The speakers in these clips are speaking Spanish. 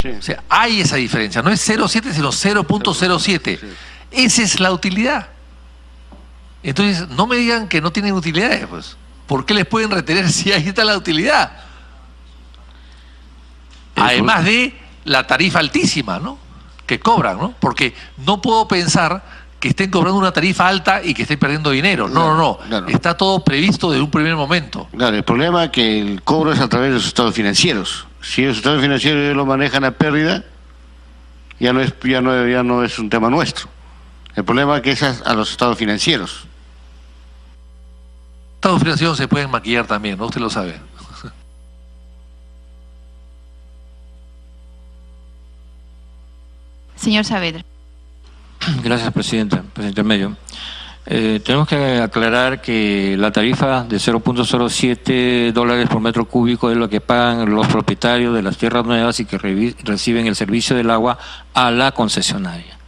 Sí. O sea, hay esa diferencia. No es 0,7 sino 0,07. Sí. Esa es la utilidad. Entonces, no me digan que no tienen utilidades, pues. ¿Por qué les pueden retener si ahí está la utilidad? Además de la tarifa altísima, ¿no?, que cobran, ¿no? Porque no puedo pensar que estén cobrando una tarifa alta y que estén perdiendo dinero. No. Claro. Está todo previsto desde un primer momento. Claro, el problema es que el cobro es a través de los estados financieros. Si los estados financieros lo manejan a pérdida, ya no es un tema nuestro. El problema es que es a los estados financieros. Estados financieros se pueden maquillar también, ¿no? Usted lo sabe. Señor Saavedra. Gracias, Presidenta. Presidente Medio. Tenemos que aclarar que la tarifa de 0.07 dólares por metro cúbico es lo que pagan los propietarios de las tierras nuevas y que reciben el servicio del agua a la concesionaria.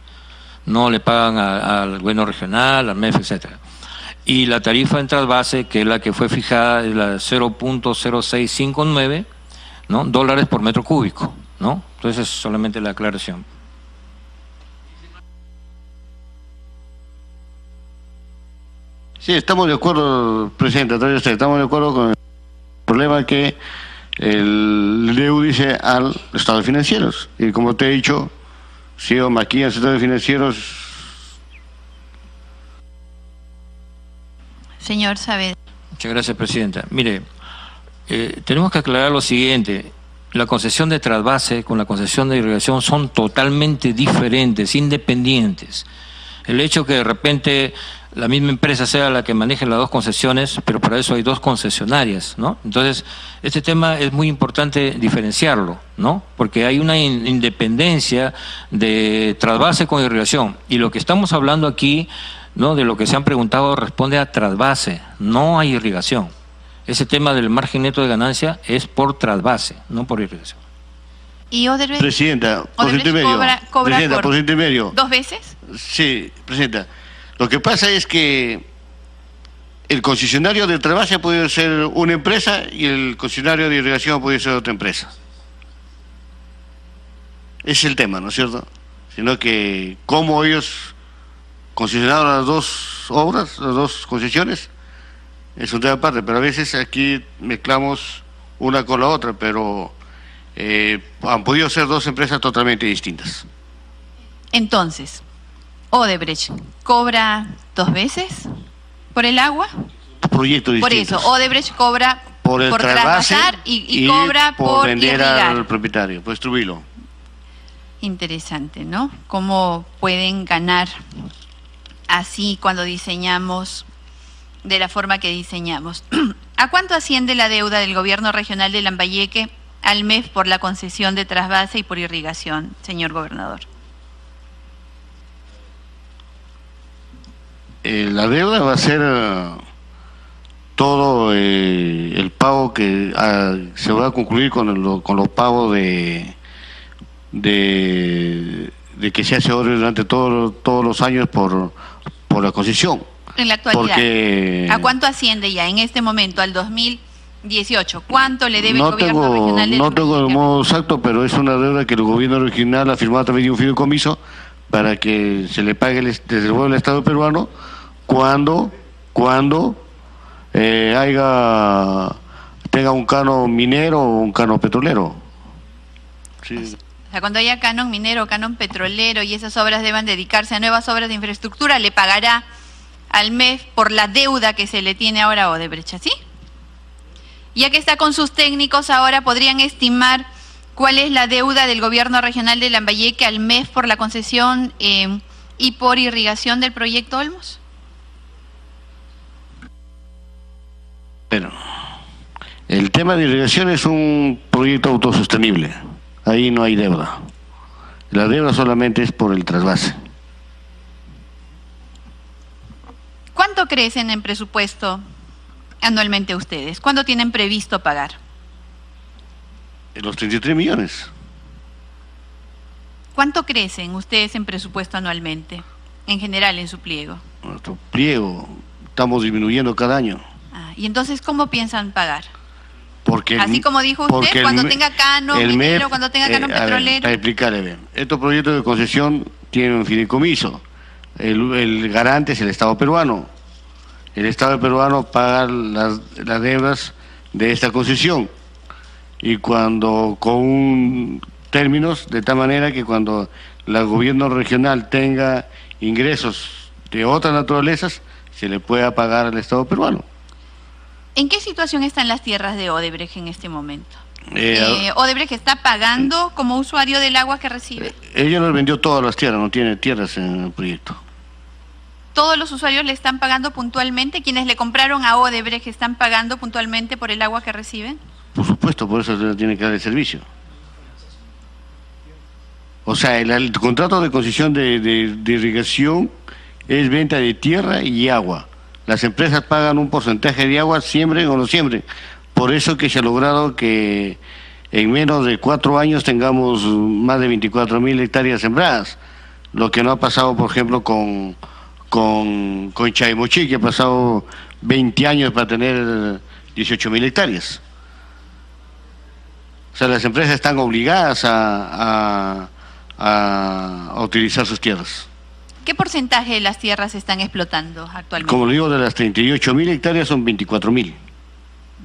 No le pagan al gobierno regional, al MEF, etcétera. Y la tarifa en trasvase, que es la que fue fijada, es la 0.0659, ¿no?, dólares por metro cúbico, ¿no? Entonces, solamente la aclaración. Sí, estamos de acuerdo, Presidente, estamos de acuerdo con el problema que el DEU dice al estados financieros. Y como te he dicho, si ellos maquillan los estados financieros. Señor Saavedra. Muchas gracias, Presidenta. Mire, tenemos que aclarar lo siguiente. La concesión de trasvase con la concesión de irrigación son totalmente diferentes, independientes. El hecho que de repente la misma empresa sea la que maneje las dos concesiones, pero para eso hay dos concesionarias, ¿no? Entonces, este tema es muy importante diferenciarlo, ¿no? Porque hay una independencia de trasvase con irrigación. Y lo que estamos hablando aquí, ¿no?, de lo que se han preguntado, responde a trasvase, no a irrigación. Ese tema del margen neto de ganancia es por trasvase, no por irrigación. ¿Y Odebrecht? Presidenta, por ciento y medio. Cobra Presidenta, por ciento y medio. ¿2 veces? Sí, Presidenta. Lo que pasa es que el concesionario de trasvase ha podido ser una empresa y el concesionario de irrigación ha podido ser otra empresa. Ese es el tema, ¿no es cierto? Sino que cómo ellos concesionaron las dos obras, las dos concesiones, es un tema aparte, pero a veces aquí mezclamos una con la otra, pero han podido ser dos empresas totalmente distintas. Entonces, Odebrecht cobra 2 veces por el agua. Proyectos distintos. Por eso, Odebrecht cobra por el trasvase trasvasar y cobra por vender irrigar. al propietario, por distribuirlo. Interesante, ¿no? Cómo pueden ganar así cuando diseñamos de la forma que diseñamos. ¿A cuánto asciende la deuda del gobierno regional de Lambayeque al MEF por la concesión de trasvase y por irrigación, señor gobernador? La deuda va a ser todo el pago que se va a concluir con los pagos de que se hace ahora durante todos los años por la concesión. En la actualidad, porque ¿a cuánto asciende ya en este momento, al 2018? ¿Cuánto le debe el gobierno regional de No tengo el Lambayeque? modo exacto, pero es una deuda que el gobierno regional ha firmado a través de un fideicomiso para que se le pague desde el pueblo del Estado peruano cuando tenga un canon minero o un canon petrolero. Sí. O sea, cuando haya canon minero, canon petrolero y esas obras deban dedicarse a nuevas obras de infraestructura, le pagará al MEF por la deuda que se le tiene ahora a Odebrecht, ¿sí? Ya que está con sus técnicos, ahora podrían estimar cuál es la deuda del gobierno regional de Lambayeque al MEF por la concesión y por irrigación del proyecto Olmos. Bueno, el tema de irrigación es un proyecto autosostenible. Ahí no hay deuda. La deuda solamente es por el trasvase. ¿Cuánto crecen en presupuesto anualmente ustedes? ¿Cuándo tienen previsto pagar? Los 33 millones. ¿Cuánto crecen ustedes en presupuesto anualmente, en general en su pliego? Nuestro pliego estamos disminuyendo cada año. ¿Y entonces cómo piensan pagar? Porque Así como dijo usted, cuando tenga canon minero, cuando tenga canon petrolero. Para explicarle bien, estos proyectos de concesión tienen un fideicomiso. El garante es el Estado peruano. El Estado peruano paga las deudas de esta concesión. Y cuando con términos de tal manera que cuando el gobierno regional tenga ingresos de otras naturalezas, se le pueda pagar al Estado peruano. ¿En qué situación están las tierras de Odebrecht en este momento? ¿Odebrecht está pagando como usuario del agua que recibe? Ella nos vendió todas las tierras, no tiene tierras en el proyecto. ¿Todos los usuarios le están pagando puntualmente? ¿Quienes le compraron a Odebrecht están pagando puntualmente por el agua que reciben? Por supuesto, por eso se tiene que dar el servicio. O sea, el contrato de concesión de irrigación es venta de tierra y agua. Las empresas pagan un porcentaje de agua, siembren o no siembren. Por eso que se ha logrado que en menos de 4 años tengamos más de 24.000 hectáreas sembradas. Lo que no ha pasado, por ejemplo, con Chaymochí, que ha pasado 20 años para tener 18.000 hectáreas. O sea, las empresas están obligadas a utilizar sus tierras. ¿Qué porcentaje de las tierras se están explotando actualmente? Como le digo, de las 38.000 hectáreas son 24.000.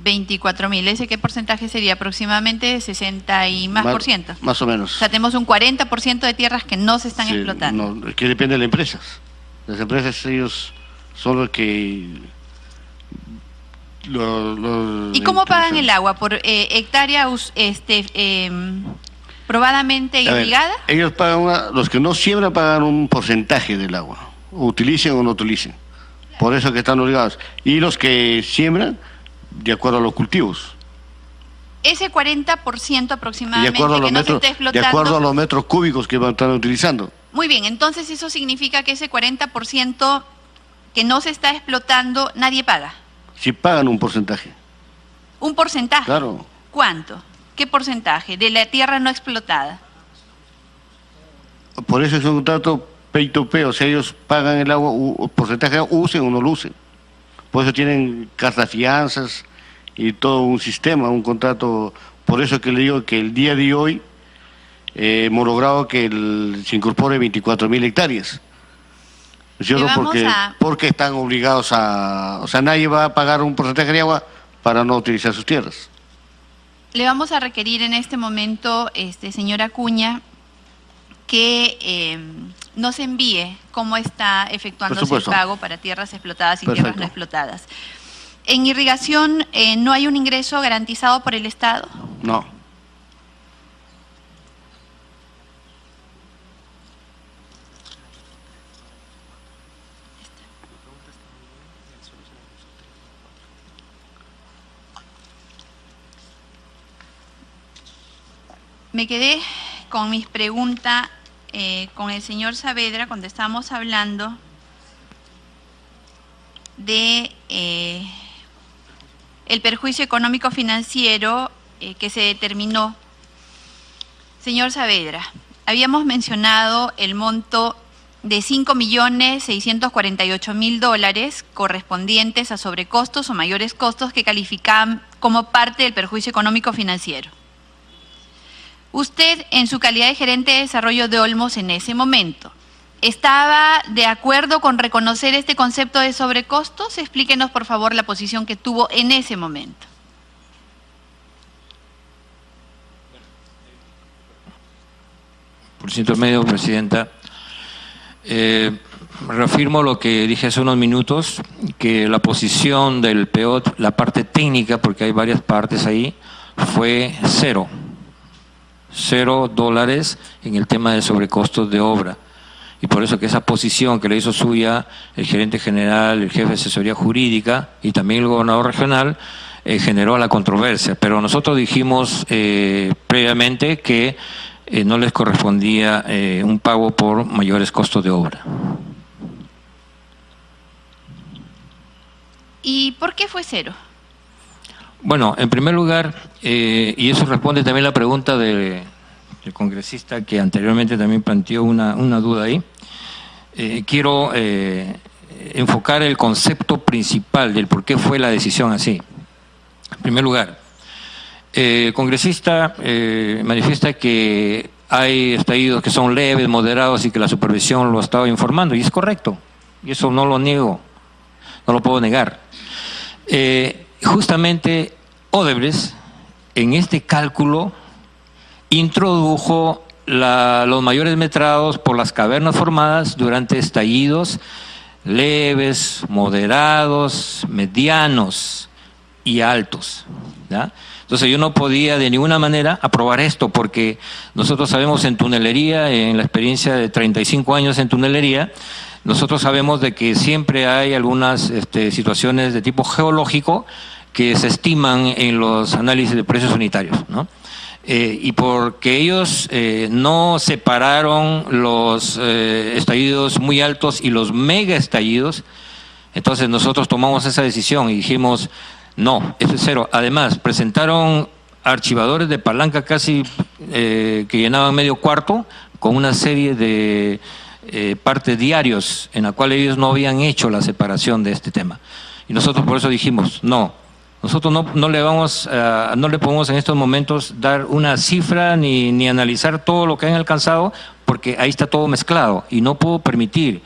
24.000. ¿Ese qué porcentaje sería? Aproximadamente 60 y más por ciento. Más o menos. O sea, tenemos un 40% de tierras que no se están explotando. No, es que depende de las empresas. Las empresas, ellos son los que... ¿Y cómo pagan el agua? ¿Por hectárea probadamente irrigada? Ellos pagan los que no siembran pagan un porcentaje del agua, utilicen o no utilicen. Por eso que están obligados. Y los que siembran, de acuerdo a los cultivos. Ese 40% aproximadamente que no se está explotando. De acuerdo a los metros cúbicos que van a estar utilizando. Muy bien, entonces eso significa que ese 40% que no se está explotando, nadie paga. Sí pagan un porcentaje. ¿Un porcentaje? Claro. ¿Cuánto? ¿Qué porcentaje de la tierra no explotada? Por eso es un contrato pay to pay, o sea, ellos pagan el agua, porcentaje, usen o no lo usen. Por eso tienen cartas fianzas y todo un sistema, un contrato. Por eso que le digo que el día de hoy hemos logrado que se incorpore 24.000 hectáreas. ¿No es cierto? Porque están obligados o sea, nadie va a pagar un porcentaje de agua para no utilizar sus tierras. Le vamos a requerir en este momento, señora Acuña, que nos envíe cómo está efectuándose el pago para tierras explotadas y tierras no explotadas. ¿En irrigación no hay un ingreso garantizado por el Estado? No. Me quedé con mis preguntas con el señor Saavedra cuando estábamos hablando de el perjuicio económico financiero que se determinó. Señor Saavedra, habíamos mencionado el monto de $5.648.000 correspondientes a sobrecostos o mayores costos que calificaban como parte del perjuicio económico financiero. Usted, en su calidad de gerente de desarrollo de Olmos en ese momento, ¿estaba de acuerdo con reconocer este concepto de sobrecostos? Explíquenos, por favor, la posición que tuvo en ese momento. Por ciento medio, Presidenta. Reafirmo lo que dije hace unos minutos, que la posición del PEOT, la parte técnica, porque hay varias partes ahí, fue $0 en el tema de sobrecostos de obra. Y por eso que esa posición que le hizo suya el gerente general, el jefe de asesoría jurídica y también el gobernador regional, generó la controversia. Pero nosotros dijimos previamente que no les correspondía un pago por mayores costos de obra. ¿Y por qué fue 0? Bueno, en primer lugar, y eso responde también a la pregunta del congresista que anteriormente también planteó una duda ahí, quiero enfocar el concepto principal del por qué fue la decisión así. En primer lugar, Congresista manifiesta que hay estallidos que son leves, moderados y que la supervisión lo ha estado informando, y es correcto, y eso no lo niego, no lo puedo negar. Justamente Odebrecht en este cálculo introdujo los mayores metrados por las cavernas formadas durante estallidos leves, moderados, medianos y altos, ¿ya? Entonces yo no podía de ninguna manera aprobar esto, porque nosotros sabemos en tunelería, en la experiencia de 35 años en tunelería, nosotros sabemos de que siempre hay algunas situaciones de tipo geológico que se estiman en los análisis de precios unitarios, ¿no? Y porque ellos no separaron los estallidos muy altos y los mega estallidos, entonces nosotros tomamos esa decisión y dijimos, no, eso es cero. Además, presentaron archivadores de palanca casi que llenaban medio cuarto con una serie de partes diarios en la cual ellos no habían hecho la separación de este tema. Y nosotros por eso dijimos, no. Nosotros no le podemos en estos momentos dar una cifra ni analizar todo lo que han alcanzado, porque ahí está todo mezclado y no puedo permitir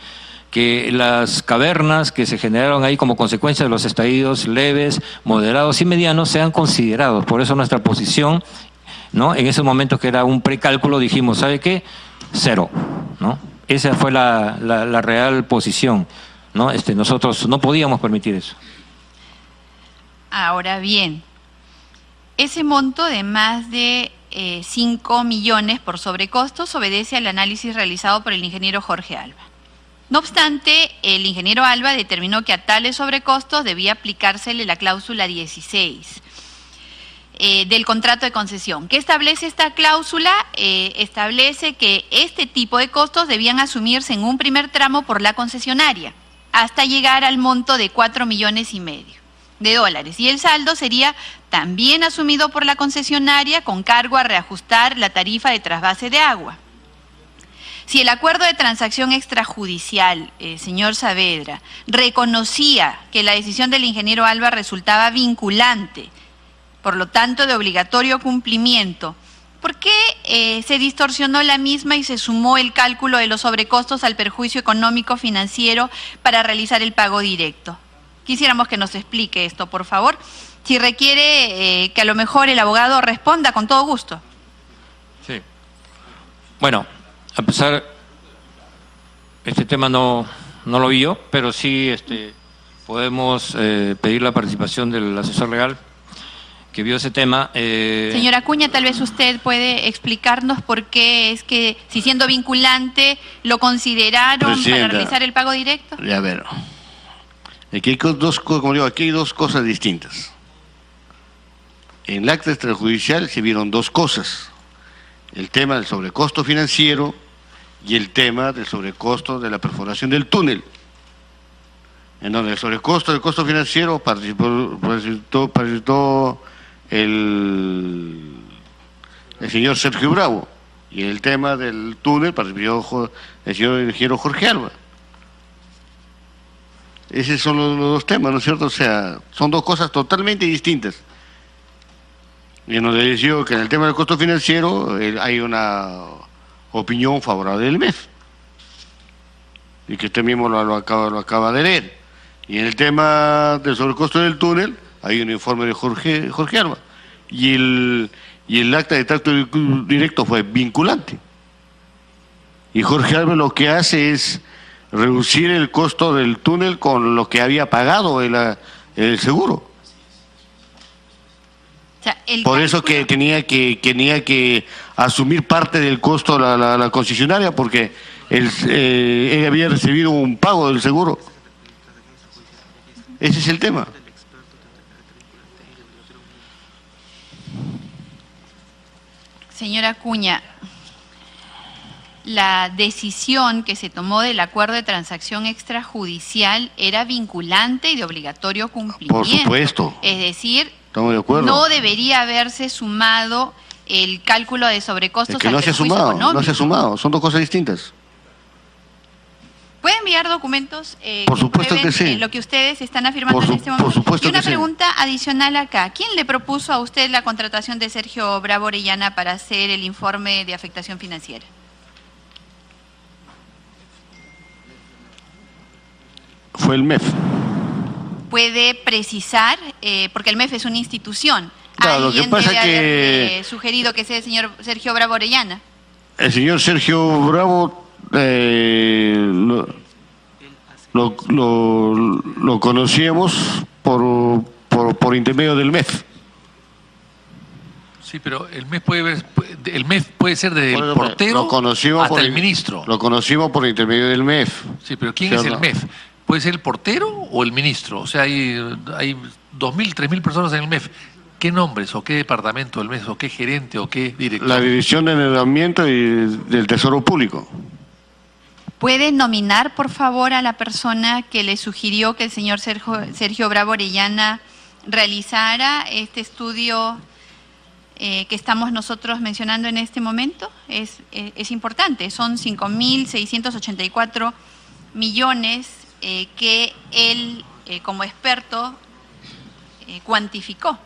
que las cavernas que se generaron ahí como consecuencia de los estallidos leves, moderados y medianos sean considerados. Por eso nuestra posición, ¿no? En ese momento que era un precálculo dijimos, ¿sabe qué? Cero, ¿no? Esa fue la real posición, ¿no? Nosotros no podíamos permitir eso. Ahora bien, ese monto de más de 5 millones por sobrecostos obedece al análisis realizado por el ingeniero Jorge Alba. No obstante, el ingeniero Alba determinó que a tales sobrecostos debía aplicársele la cláusula 16 del contrato de concesión. ¿Qué establece esta cláusula? Establece que este tipo de costos debían asumirse en un primer tramo por la concesionaria, hasta llegar al monto de 4,5 millones de dólares, y el saldo sería también asumido por la concesionaria con cargo a reajustar la tarifa de trasvase de agua. Si el acuerdo de transacción extrajudicial, señor Saavedra, reconocía que la decisión del ingeniero Alba resultaba vinculante, por lo tanto de obligatorio cumplimiento, ¿por qué se distorsionó la misma y se sumó el cálculo de los sobrecostos al perjuicio económico financiero para realizar el pago directo? Quisiéramos que nos explique esto, por favor. Si requiere que a lo mejor el abogado responda, con todo gusto. Sí. Bueno, a pesar, este tema no lo vi yo, pero sí podemos pedir la participación del asesor legal que vio ese tema. Señora Acuña, tal vez usted puede explicarnos por qué es que, si siendo vinculante, lo consideraron Presidenta, para realizar el pago directo. A ver, aquí hay como digo, aquí hay dos cosas distintas. En el acta extrajudicial se vieron dos cosas: el tema del sobrecosto financiero y el tema del sobrecosto de la perforación del túnel, en donde el sobrecosto del costo financiero participó el señor Sergio Bravo, y en el tema del túnel participó el señor ingeniero Jorge Alba. Esos son los dos temas, ¿no es cierto? O sea, son dos cosas totalmente distintas. Y nos decidió que en el tema del costo financiero hay una opinión favorable del MEF, y que usted mismo lo acaba de leer. Y en el tema del sobrecosto del túnel hay un informe de Jorge Alba, y el acta de tracto directo fue vinculante. Y Jorge Alba lo que hace es reducir el costo del túnel con lo que había pagado el seguro. O sea, por eso que tenía que asumir parte del costo la concesionaria, porque él había recibido un pago del seguro. Ese es el tema. Señora Acuña, la decisión que se tomó del acuerdo de transacción extrajudicial era vinculante y de obligatorio cumplimiento. Por supuesto. Es decir, estamos de acuerdo. No debería haberse sumado el cálculo de sobrecostos. Es que no se ha sumado, son dos cosas distintas. ¿Puede enviar documentos Por supuesto prueben, que sí. lo que ustedes están afirmando en este momento? Por supuesto y una que sí. pregunta adicional acá. ¿Quién le propuso a usted la contratación de Sergio Bravo Orellana para hacer el informe de afectación financiera? Fue el MEF. ¿Puede precisar? Porque el MEF es una institución. Claro, lo que ¿Alguien pasa debe que- haber sugerido que sea el señor Sergio Bravo Orellana? El señor Sergio Bravo lo conocíamos por intermedio del MEF. Sí, pero el MEF puede ser desde el portero Lo conocimos hasta por el ministro. Lo conocimos por intermedio del MEF. Sí, pero ¿quién es el MEF? ¿Puede ser el portero o el ministro? O sea, hay 2.000, 3.000 personas en el MEF. ¿Qué nombres o qué departamento del MEF o qué gerente o qué director? La Dirección de Endeudamiento y del Tesoro Público. ¿Puede nominar, por favor, a la persona que le sugirió que el señor Sergio Bravo Orellana realizara este estudio que estamos nosotros mencionando en este momento? Es importante, son 5.684 millones que él, como experto, cuantificó.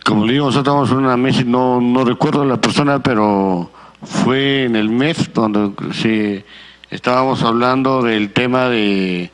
Como le digo, nosotros estamos en una mesa, no recuerdo la persona, pero fue en el MEF donde estábamos hablando del tema de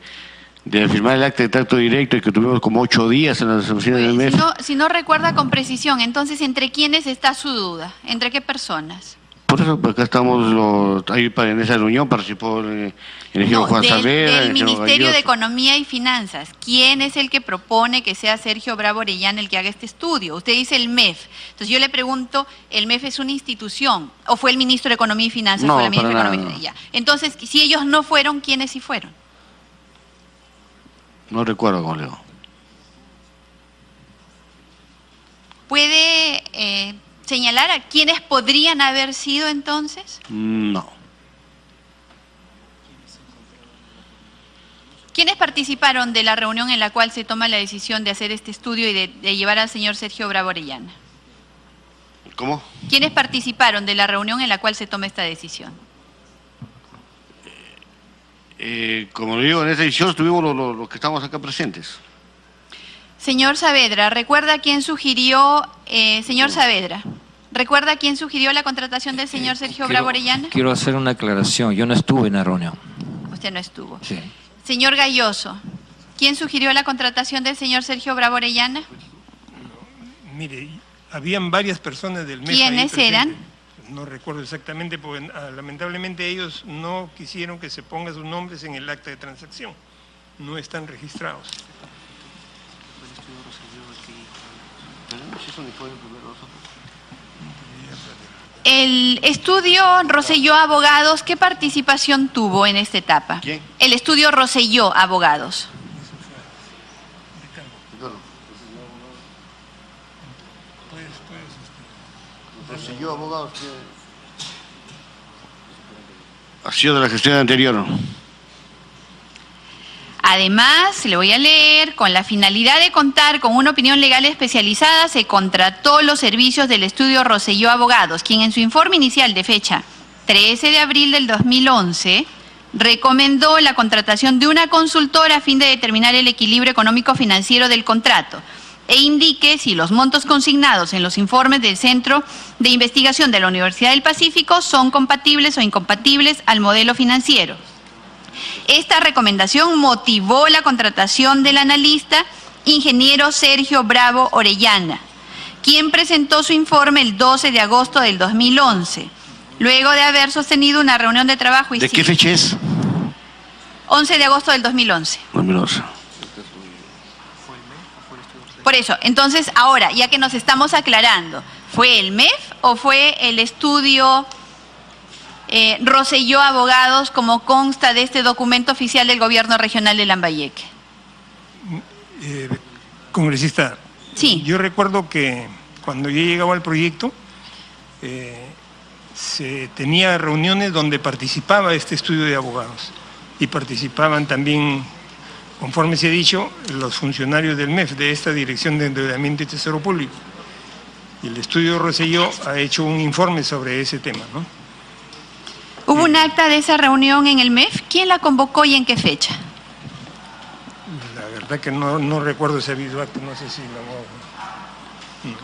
firmar el acta de trato directo y que tuvimos como 8 días en las oficinas del MEF. Si no recuerda con precisión, entonces, ¿entre quiénes está su duda? ¿Entre qué personas? Por eso, pues acá estamos, ahí en esa reunión participó el ingeniero Juan Saavedra, del el ingeniero Ministerio de Galloso. Economía y Finanzas. ¿Quién es el que propone que sea Sergio Bravo Orellana el que haga este estudio? Usted dice el MEF. Entonces yo le pregunto, ¿el MEF es una institución? ¿O fue el Ministro de Economía y Finanzas? No, ¿Fue la ministra de para Economía y nada. Finanzas? Ya. Entonces, si ellos no fueron, ¿quiénes sí fueron? No recuerdo cómo le digo. ¿Puede señalar a quiénes podrían haber sido entonces? No. ¿Quiénes participaron de la reunión en la cual se toma la decisión de hacer este estudio y de llevar al señor Sergio Bravo Orellana? ¿Cómo? ¿Quiénes participaron de la reunión en la cual se toma esta decisión? Como le digo, en esa edición estuvimos los que estamos acá presentes. Señor Saavedra, ¿recuerda quién sugirió, señor Saavedra, ¿recuerda quién sugirió la contratación del señor Sergio Bravo Orellana? Quiero hacer una aclaración. Yo no estuve en la reunión. Usted no estuvo. Sí. Señor Galloso, ¿quién sugirió la contratación del señor Sergio Bravo Orellana? Mire, habían varias personas del MEF. ¿Quiénes ahí eran? presentes. No recuerdo exactamente, porque lamentablemente ellos no quisieron que se pongan sus nombres en el acta de transacción. No están registrados. El estudio Rosselló Abogados, ¿qué participación tuvo en esta etapa? ¿Quién? El estudio Rosselló Abogados. Yo, abogado, ha sido de la gestión anterior. Además, le voy a leer, con la finalidad de contar con una opinión legal especializada, se contrató los servicios del estudio Rosselló Abogados, quien en su informe inicial de fecha 13 de abril del 2011 recomendó la contratación de una consultora a fin de determinar el equilibrio económico-financiero del contrato e indique si los montos consignados en los informes del Centro de Investigación de la Universidad del Pacífico son compatibles o incompatibles al modelo financiero. Esta recomendación motivó la contratación del analista ingeniero Sergio Bravo Orellana, quien presentó su informe el 12 de agosto del 2011, luego de haber sostenido una reunión de trabajo. ¿De qué fecha es? 11 de agosto del 2011. 2011. Por eso, entonces, ahora, ya que nos estamos aclarando, ¿fue el MEF o fue el estudio Rosselló Abogados, como consta de este documento oficial del Gobierno Regional de Lambayeque? Congresista, Sí. yo recuerdo que cuando yo llegaba al proyecto, se tenía reuniones donde participaba este estudio de abogados y participaban también, conforme se ha dicho, los funcionarios del MEF, de esta Dirección de Endeudamiento y Tesoro Público. Y el estudio Rosselló ha hecho un informe sobre ese tema, ¿no? Hubo un acta de esa reunión en el MEF? ¿Quién la convocó y en qué fecha? La verdad que no recuerdo ese habido acto, no sé si lo...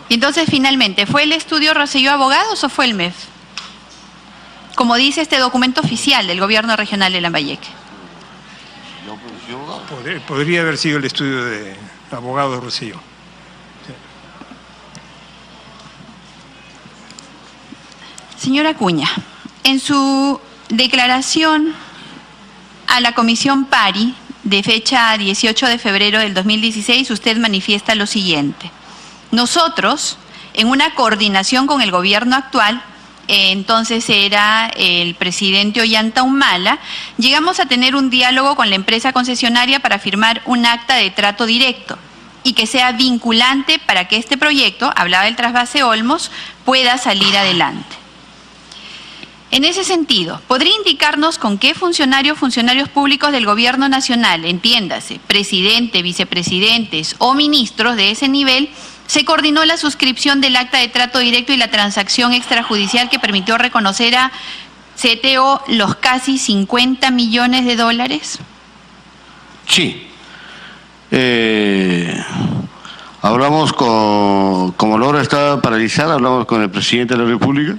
Entonces, finalmente, ¿fue el estudio Rosselló Abogados o fue el MEF? Como dice este documento oficial del Gobierno Regional de Lambayeque. Podría haber sido el estudio de Abogados Rosselló. Señora Acuña, en su declaración a la Comisión PARI de fecha 18 de febrero del 2016, usted manifiesta lo siguiente. Nosotros, en una coordinación con el gobierno actual, entonces era el presidente Ollanta Humala, llegamos a tener un diálogo con la empresa concesionaria para firmar un acta de trato directo y que sea vinculante para que este proyecto, hablaba del trasvase Olmos, pueda salir adelante. En ese sentido, ¿podría indicarnos con qué funcionarios públicos del Gobierno Nacional, entiéndase, presidente, vicepresidentes o ministros de ese nivel, se coordinó la suscripción del acta de trato directo y la transacción extrajudicial que permitió reconocer a CTO los casi 50 millones de dólares? Sí. Hablamos como la obra estaba paralizada, hablamos con el presidente de la República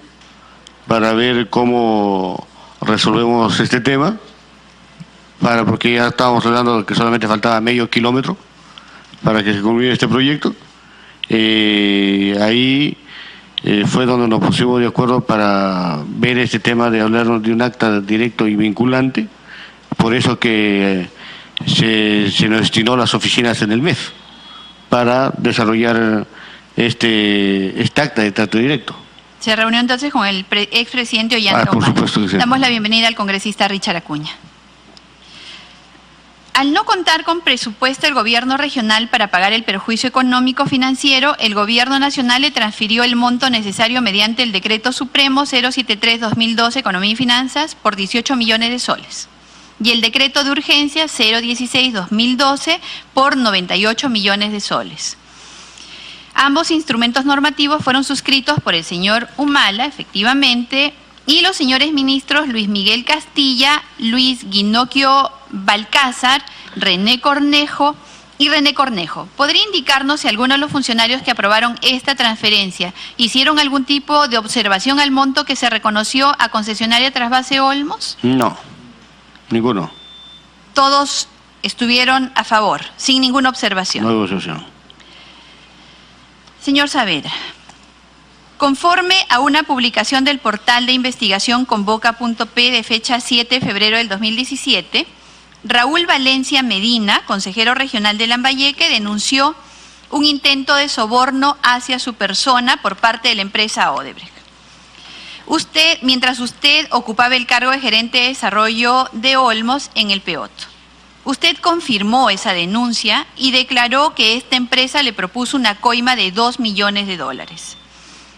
para ver cómo resolvemos este tema, porque ya estábamos hablando de que solamente faltaba medio kilómetro para que se concluyera este proyecto. Ahí fue donde nos pusimos de acuerdo para ver este tema de hablarnos de un acta directo y vinculante, por eso que se nos destinó las oficinas en el MEF para desarrollar este acta de trato directo. Se reunió entonces con el expresidente Ollanta por Humala. supuesto que sí. Damos la bienvenida al congresista Richard Acuña. Al no contar con presupuesto el gobierno regional para pagar el perjuicio económico financiero, el gobierno nacional le transfirió el monto necesario mediante el decreto supremo 073-2012 Economía y Finanzas por 18 millones de soles y el decreto de urgencia 016-2012 por 98 millones de soles. Ambos instrumentos normativos fueron suscritos por el señor Humala, efectivamente, y los señores ministros Luis Miguel Castilla, Luis Guinoquio Balcázar, René Cornejo. ¿Podría indicarnos si algunos de los funcionarios que aprobaron esta transferencia hicieron algún tipo de observación al monto que se reconoció a concesionaria Trasvase Olmos? No, ninguno. Todos estuvieron a favor, sin ninguna observación. No hay observación. Señor Saavedra, conforme a una publicación del portal de investigación Convoca.p de fecha 7 de febrero del 2017, Raúl Valencia Medina, consejero regional de Lambayeque, denunció un intento de soborno hacia su persona por parte de la empresa Odebrecht. Mientras usted ocupaba el cargo de gerente de desarrollo de Olmos en el Peoto. Usted confirmó esa denuncia y declaró que esta empresa le propuso una coima de 2 millones de dólares.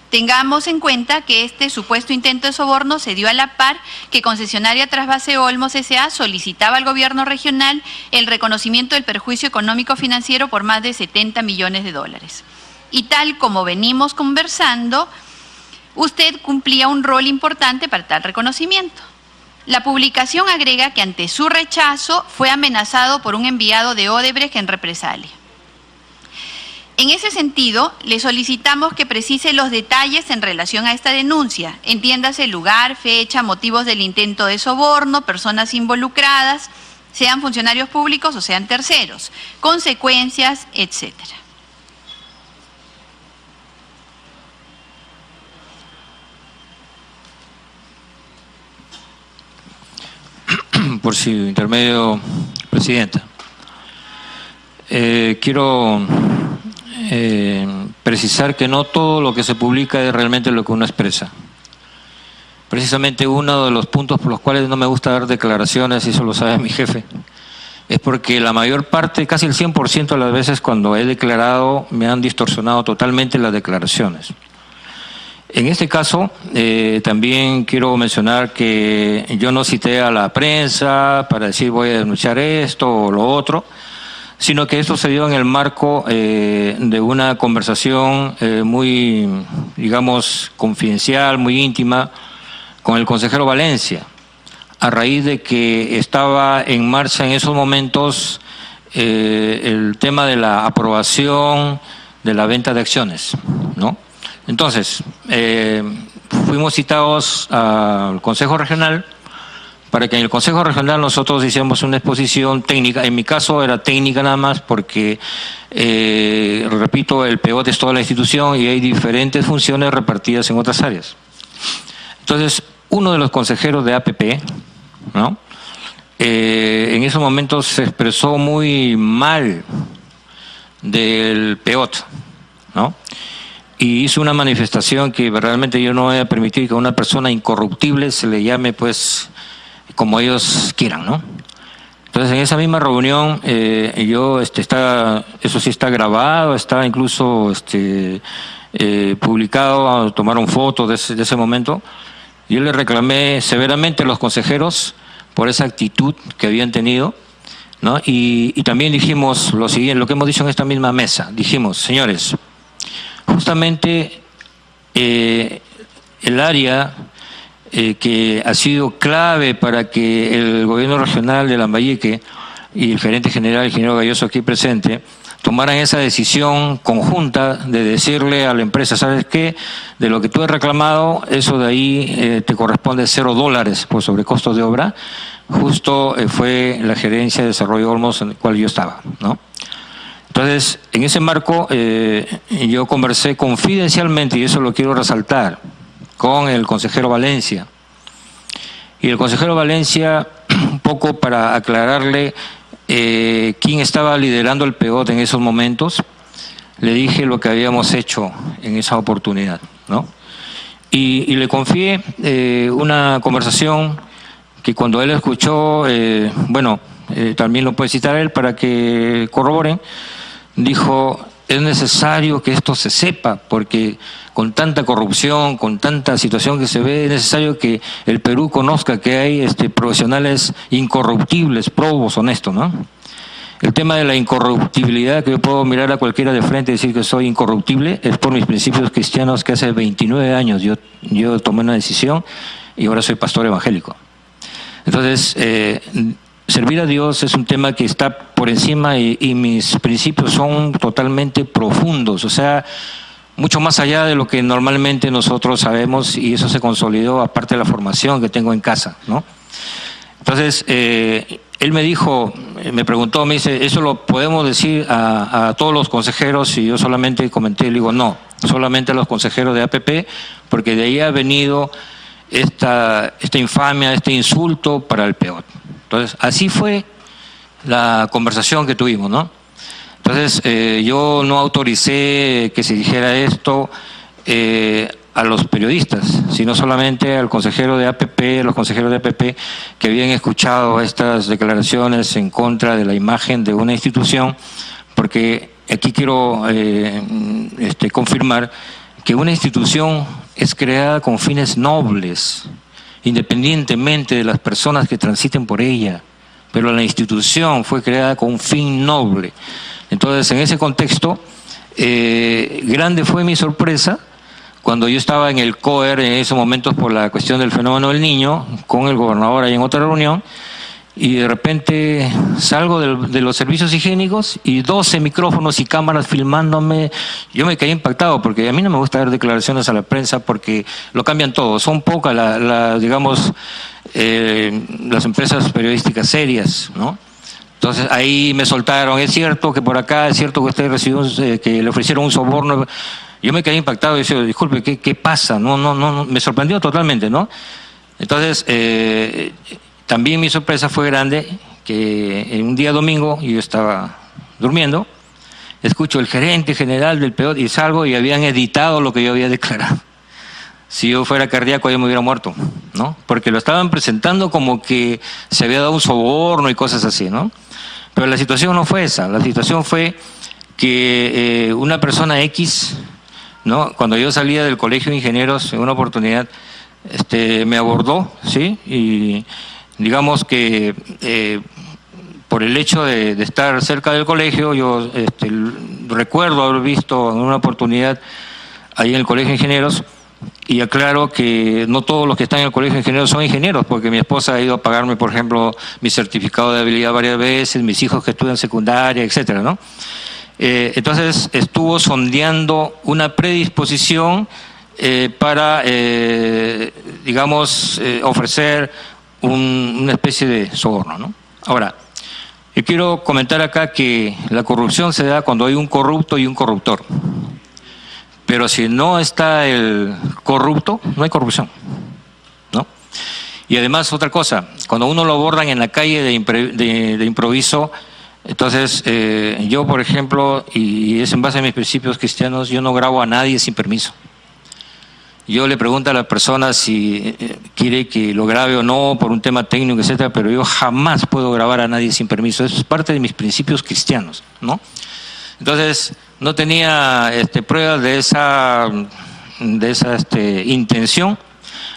Tengamos en cuenta que este supuesto intento de soborno se dio a la par que concesionaria Trasvase Olmos S.A. solicitaba al gobierno regional el reconocimiento del perjuicio económico financiero por más de 70 millones de dólares. Y tal como venimos conversando, usted cumplía un rol importante para tal reconocimiento. La publicación agrega que ante su rechazo fue amenazado por un enviado de Odebrecht en represalia. En ese sentido, le solicitamos que precise los detalles en relación a esta denuncia. Entiéndase lugar, fecha, motivos del intento de soborno, personas involucradas, sean funcionarios públicos o sean terceros, consecuencias, etcétera. Por su intermedio, Presidenta. Quiero precisar que no todo lo que se publica es realmente lo que uno expresa. Precisamente uno de los puntos por los cuales no me gusta dar declaraciones, y eso lo sabe mi jefe, es porque la mayor parte, casi el 100% de las veces cuando he declarado, me han distorsionado totalmente las declaraciones. En este caso, también quiero mencionar que yo no cité a la prensa para decir voy a denunciar esto o lo otro, sino que esto se dio en el marco de una conversación muy, digamos, confidencial, muy íntima con el consejero Valencia. a raíz de que estaba en marcha en esos momentos el tema de la aprobación de la venta de acciones, ¿no? Entonces, fuimos citados al Consejo Regional para que en el Consejo Regional nosotros hiciéramos una exposición técnica. En mi caso era técnica nada más porque, repito, el PEOT es toda la institución y hay diferentes funciones repartidas en otras áreas. Entonces, uno de los consejeros de APP, ¿no?, en esos momentos se expresó muy mal del PEOT, ¿no?, y hizo una manifestación que realmente yo no voy a permitir que a una persona incorruptible se le llame, pues, como ellos quieran, ¿no? Entonces, en esa misma reunión, eso sí está grabado, está incluso publicado, tomaron fotos de ese momento. Yo le reclamé severamente a los consejeros por esa actitud que habían tenido, ¿no? Y también dijimos lo siguiente, lo que hemos dicho en esta misma mesa. Dijimos, señores, justamente el área que ha sido clave para que el gobierno regional de Lambayeque y el gerente general, el ingeniero Galloso, aquí presente, tomaran esa decisión conjunta de decirle a la empresa, ¿sabes qué? De lo que tú has reclamado, eso de ahí te corresponde $0 por sobrecostos de obra. Justo fue la gerencia de desarrollo Olmos en la cual yo estaba, ¿no? Entonces, en ese marco, yo conversé confidencialmente, y eso lo quiero resaltar, con el consejero Valencia. Y el consejero Valencia, un poco para aclararle quién estaba liderando el PEOT en esos momentos, le dije lo que habíamos hecho en esa oportunidad, ¿no? Y le confié una conversación que cuando él escuchó, también lo puede citar él para que corroboren, dijo, es necesario que esto se sepa, porque con tanta corrupción, con tanta situación que se ve, es necesario que el Perú conozca que hay profesionales incorruptibles, probos, honestos, ¿no? El tema de la incorruptibilidad, que yo puedo mirar a cualquiera de frente y decir que soy incorruptible, es por mis principios cristianos que hace 29 años yo tomé una decisión y ahora soy pastor evangélico. Entonces, servir a Dios es un tema que está por encima y mis principios son totalmente profundos, o sea, mucho más allá de lo que normalmente nosotros sabemos, y eso se consolidó aparte de la formación que tengo en casa, ¿no? Entonces, él me dijo, me preguntó, me dice, ¿eso lo podemos decir a todos los consejeros? Y yo solamente comenté, le digo, no, solamente a los consejeros de APP, porque de ahí ha venido esta infamia, este insulto para el PEOT. Entonces, así fue la conversación que tuvimos, ¿no? Entonces, yo no autoricé que se dijera esto a los periodistas, sino solamente al consejero de APP, los consejeros de APP que habían escuchado estas declaraciones en contra de la imagen de una institución, porque aquí quiero confirmar que una institución es creada con fines nobles, independientemente de las personas que transiten por ella, pero la institución fue creada con un fin noble. Entonces, en ese contexto, grande fue mi sorpresa cuando yo estaba en el COER en esos momentos por la cuestión del fenómeno del niño, con el gobernador ahí en otra reunión, y de repente salgo de los servicios higiénicos y 12 micrófonos y cámaras filmándome. Yo me quedé impactado porque a mí no me gusta dar declaraciones a la prensa porque lo cambian todo. Son pocas las empresas periodísticas serias, ¿no? Entonces ahí me soltaron, es cierto que por acá, es cierto que usted recibió, que le ofrecieron un soborno. Yo me quedé impactado y decía, disculpe, ¿qué pasa? No, me sorprendió totalmente, ¿no? Entonces, también mi sorpresa fue grande, que en un día domingo, yo estaba durmiendo, escucho el gerente general del PEOT y salgo y habían editado lo que yo había declarado. Si yo fuera cardíaco, yo me hubiera muerto, ¿no? Porque lo estaban presentando como que se había dado un soborno y cosas así, ¿no? Pero la situación no fue esa, la situación fue que una persona X, ¿no? Cuando yo salía del colegio de ingenieros, en una oportunidad, me abordó, ¿sí? Y digamos que por el hecho de estar cerca del colegio, yo recuerdo haber visto en una oportunidad ahí en el colegio de ingenieros, Y aclaro que no todos los que están en el colegio de ingenieros son ingenieros, porque mi esposa ha ido a pagarme, por ejemplo, mi certificado de habilidad varias veces, mis hijos que estudian secundaria, etcétera, ¿no? Entonces estuvo sondeando una predisposición para, digamos, ofrecer una especie de soborno, ¿no? Ahora, yo quiero comentar acá que la corrupción se da cuando hay un corrupto y un corruptor. Pero si no está el corrupto, no hay corrupción, ¿no? Y además, otra cosa, cuando uno lo abordan en la calle de improviso, entonces yo, por ejemplo, y es en base a mis principios cristianos, yo no grabo a nadie sin permiso. Yo le pregunto a la persona si quiere que lo grabe o no por un tema técnico, etcétera, pero yo jamás puedo grabar a nadie sin permiso. Eso es parte de mis principios cristianos, ¿no? Entonces, no tenía pruebas de esa intención,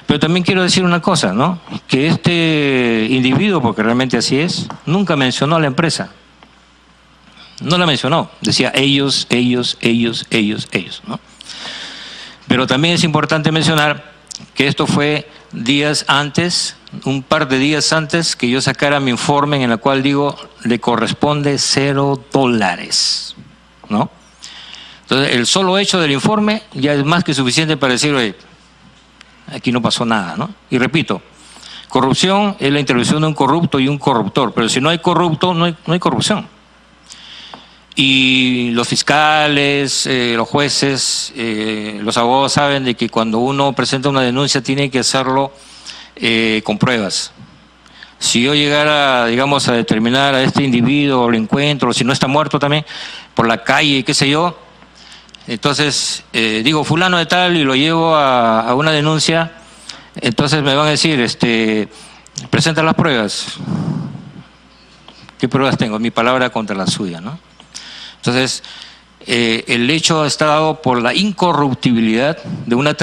pero también quiero decir una cosa, ¿no? Que este individuo, porque realmente así es, nunca mencionó a la empresa. No la mencionó, decía ellos, ¿no? Pero también es importante mencionar que esto fue días antes, un par de días antes que yo sacara mi informe en el cual digo, le corresponde $0, ¿no? Entonces, el solo hecho del informe ya es más que suficiente para decir, oye, aquí no pasó nada, ¿no? Y repito, corrupción es la intervención de un corrupto y un corruptor, pero si no hay corrupto, no hay corrupción. Y los fiscales, los jueces, los abogados saben de que cuando uno presenta una denuncia tiene que hacerlo con pruebas. Si yo llegara, digamos, a determinar a este individuo, lo encuentro, si no está muerto también, por la calle, qué sé yo, entonces digo fulano de tal y lo llevo a una denuncia, entonces me van a decir, presenta las pruebas. ¿Qué pruebas tengo? Mi palabra contra la suya, ¿no? Entonces, el hecho está dado por la incorruptibilidad de una